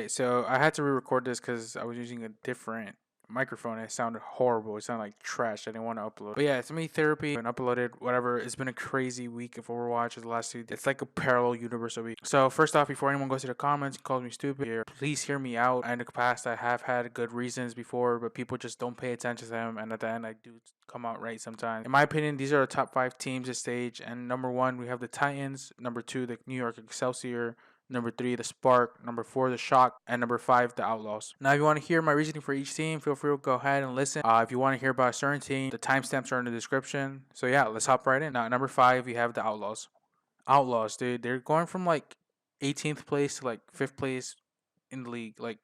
Okay, so I had to re-record this because I was using a different microphone and it sounded horrible. It sounded like trash. I didn't want to upload. But yeah, it's me therapy and uploaded whatever. It's been a crazy week of Overwatch the last 2 days. It's like a parallel universe of week. So first off, before anyone goes to the comments and calls me stupid here, please hear me out. In the past, I have had good reasons before, but people just don't pay attention to them. And at the end, I do come out right sometimes. In my opinion, these are the top 5 teams this stage. And number 1, we have the Titans. Number 2, the New York Excelsior. Number 3, the Spark. Number 4, the Shock. And number 5, the Outlaws. Now, if you want to hear my reasoning for each team, feel free to go ahead and listen. If you want to hear about a certain team, the timestamps are in the description. So yeah, let's hop right in. Now, number 5, we have the Outlaws. Outlaws, dude, they're going from like 18th place to like 5th place in the league, like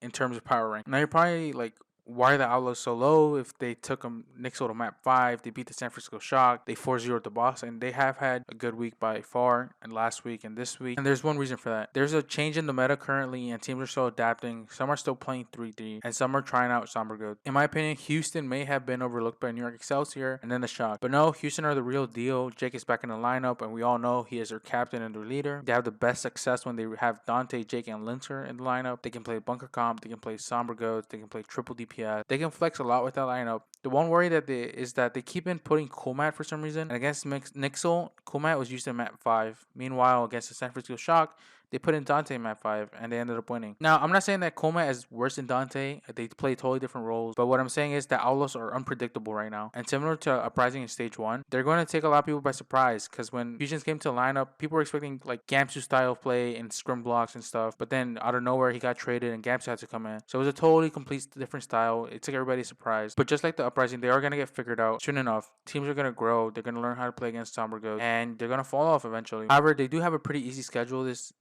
in terms of power rank. Now, you're probably like, why are the Outlaws so low? If they took them NYXL to map 5, they beat the San Francisco Shock, they 4-0 the boss, and they have had a good week by far, and last week and this week. And there's one reason for that. There's a change in the meta currently, and teams are still adapting. Some are still playing 3D, and some are trying out Somber Goat. In my opinion, Houston may have been overlooked by New York Excelsior and then the Shock. But no, Houston are the real deal. Jake is back in the lineup, and we all know he is their captain and their leader. They have the best success when they have Dante, Jake, and Linter in the lineup. They can play Bunker Comp, they can play Somber Goats, they can play triple DPS. They can flex a lot with that lineup. The one worry is that they keep putting Coolmat for some reason. And against NYXL, Coolmat was used in map 5. Meanwhile, against the San Francisco Shock, they put in Dante in map 5 and they ended up winning. Now, I'm not saying that Coolmat is worse than Dante. They play totally different roles. But what I'm saying is that Outlaws are unpredictable right now. And similar to Uprising in stage 1, they're going to take a lot of people by surprise. Because when Fusions came to the lineup, people were expecting like Gamsu style of play and scrim blocks and stuff. But then out of nowhere, he got traded and Gamsu had to come in. So it was a totally complete different style. It took everybody surprised. But just like the Uprising, they are going to get figured out soon enough. Teams are going to grow. They're going to learn how to play against Somber Ghost. And they're going to fall off eventually. However, they do have a pretty easy schedule this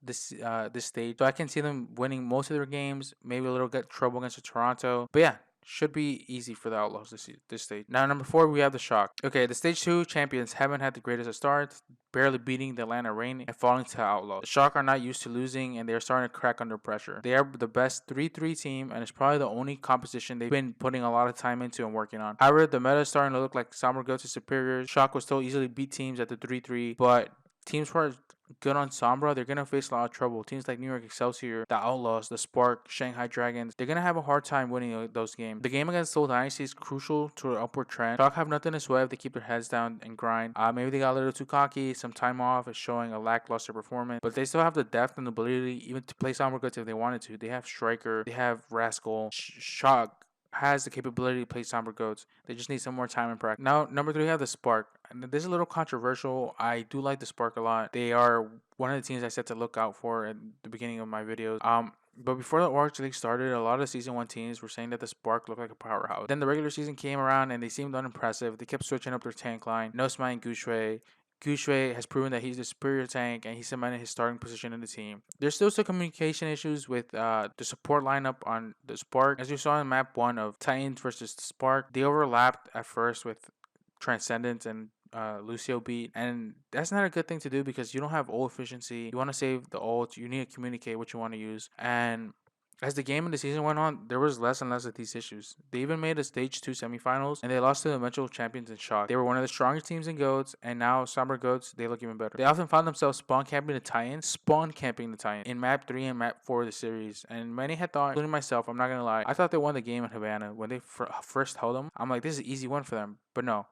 stage. So I can see them winning most of their games. Maybe a little get trouble against the Toronto. But yeah, should be easy for the Outlaws this stage. Now, number 4, we have the Shock. Okay, the stage 2 champions haven't had the greatest of starts, barely beating the Atlanta Reign and falling to Outlaws. The Shock are not used to losing, and they are starting to crack under pressure. They are the best 3-3 team, and it's probably the only composition they've been putting a lot of time into and working on. However, the meta is starting to look like Somber Goats is superior. Shock will still easily beat teams at the 3-3, but teams who are good on Sombra, they're going to face a lot of trouble. Teams like New York Excelsior, the Outlaws, the Spark, Shanghai Dragons, they're going to have a hard time winning those games. The game against Seoul Dynasty is crucial to an upward trend. Shock have nothing to sweat if they keep their heads down and grind. Maybe they got a little too cocky. Some time off is showing a lackluster performance, but they still have the depth and ability even to play Sombra Goods if they wanted to. They have Striker, they have Rascal, Shock has the capability to play Somber Goats. They just need some more time and practice. Now, number 3, we have the Spark. And this is a little controversial. I do like the Spark a lot. They are one of the teams I said to look out for at the beginning of my videos. But before the Overwatch League started, a lot of Season 1 teams were saying that the Spark looked like a powerhouse. Then the regular season came around and they seemed unimpressive. They kept switching up their tank line. No Smite and Gushui. Gushui has proven that he's the superior tank and he cemented his starting position in the team. There's still some communication issues with the support lineup on the Spark. As you saw in map 1 of Titans versus Spark, they overlapped at first with Transcendence and Lucio beat, and that's not a good thing to do because you don't have ult efficiency. You want to save the ult. You need to communicate what you want to use. And as the game and the season went on, there was less and less of these issues. They even made a stage 2 semifinals, and they lost to the eventual champions in Shock. They were one of the strongest teams in Goats, and now Somber Goats, they look even better. They often found themselves spawn camping the Titans in map 3 and map 4 of the series, and many had thought, including myself, I'm not gonna lie, I thought they won the game in Havana when they first held them. I'm like, this is an easy one for them, but no.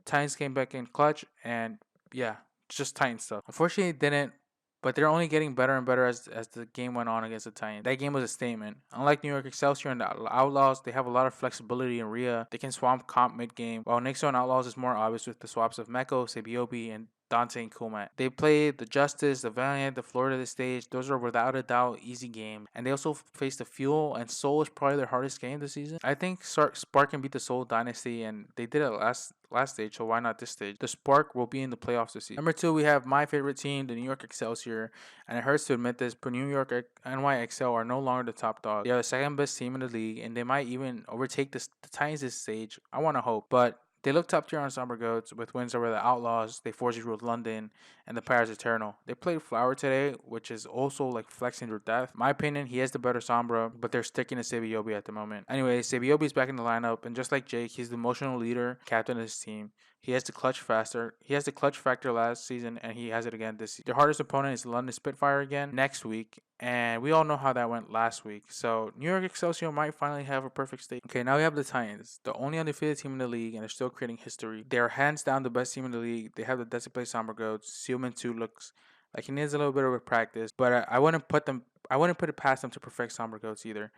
Titans came back in clutch, and yeah, just Titans stuff. Unfortunately, it didn't, but they're only getting better and better as the game went on against the Titans. That game was a statement. Unlike New York Excelsior and the Outlaws, they have a lot of flexibility in Rhea. They can swamp comp mid-game, while NYXL and Outlaws is more obvious with the swaps of Meko, Sabiobi, and Dante and Kumat. They played the Justice, the Valiant, the Florida this stage. Those are without a doubt easy games. And they also faced the Fuel, and Soul is probably their hardest game this season. I think Spark can beat the Soul Dynasty, and they did it last stage, so why not this stage? The Spark will be in the playoffs this season. Number 2, we have my favorite team, the New York Excelsior. And it hurts to admit this, but New York NYXL are no longer the top dog. They are the second best team in the league, and they might even overtake the Titans this stage. I want to hope, but they look top tier on Somber Goats with wins over the Outlaws. They 4-0 London and the Paris Eternal. They played Flower today, which is also like flexing their depth. My opinion, he has the better Sombra, but they're sticking to Sabiobi at the moment. Anyway, Sabiobi is back in the lineup, and just like Jake, he's the emotional leader, captain of his team. He has the clutch faster. He has the clutch factor last season, and he has it again this season. Their hardest opponent is London Spitfire again next week. And we all know how that went last week. So New York Excelsior might finally have a perfect state. Okay, now we have the Titans, the only undefeated team in the league, and they're still creating history. They're hands down the best team in the league. They have the desert play Somber Goats. Sealman 2 looks like he needs a little bit of a practice, but I wouldn't put them. I wouldn't put it past them to perfect Somber Goats either.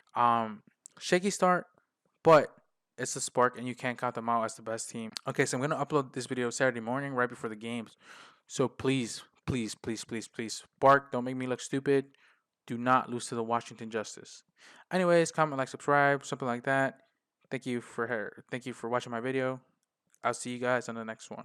Shaky start, but it's a spark, and you can't count them out as the best team. Okay, so I'm gonna upload this video Saturday morning right before the games. So please, please, please, please, please, spark. Don't make me look stupid. Do not lose to the Washington Justice. Anyways, comment, like, subscribe, something like that. Thank you for watching my video. I'll see you guys on the next one.